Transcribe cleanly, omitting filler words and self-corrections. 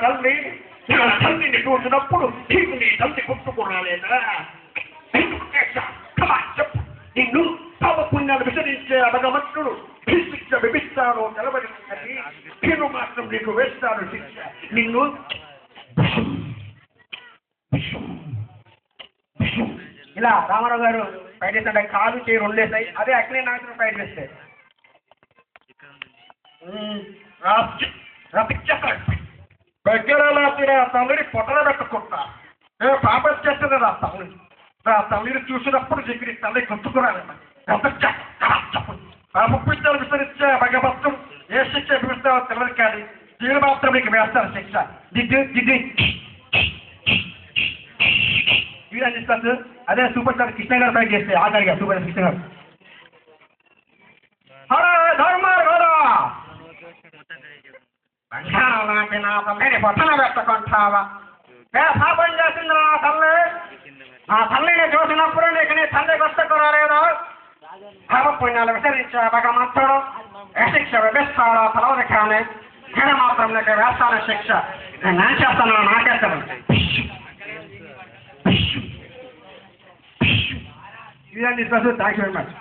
తల్లి తల్లిని చూసినప్పుడు నీకు నీ తల్లి గుర్తుకురాలేదా? చెప్పు, నిన్ను పాపపుణ్యాలు విసరించే భగవంతుడు శిక్ష విభిస్తాను తెలబడినది. నేను మాత్రం నీకు వేస్తాను శిక్ష. నిన్ను ఇలా రామారావు గారు ఫైట్ చేస్తుంటే కాలు చేయి రెండేసాయి. అదే అగ్ని నాయకుడు ఫైట్ చేస్తే దగ్గరలా తల్లిని పొట్టల పెట్టుకుంటా పాపం చేస్తుంది రా తల్లి. నా తల్లిని చూసినప్పుడు దగ్గర తల్లి గుర్తుకురాలమ్మా. చెప్పు, పాపపుణ్యాలు విసరించే భగవంతుడు ఏ శిక్ష విధిస్తావో తెలియదు, కానీ దీని మాత్రం నీకు వేస్తాను శిక్ష. దిద్దు వీరందిస్తారు. అదే సూపర్ స్టార్ కృష్ణ గారు ఫైట్ చేస్తే ఆఖరిగా సూపర్ స్టార్ కృష్ణ గారు లాంటి నా తల్లిని పొట్టన పెట్టుకుంటావా? పాపం చేసింది నా తల్లి. నా తల్లిని చూసినప్పుడు నీకు నీ తల్లి గుర్తుకురాలేదు. పాపపుణ్యాలు విసరించే భగవంతుడు ఏ శిక్ష విధిస్తాడో తెలవదు, కానీ నేను మాత్రం నీకు వేస్తాను శిక్ష. నేను ఏం చేస్తాను నాకేస్తాను. Thank you very much.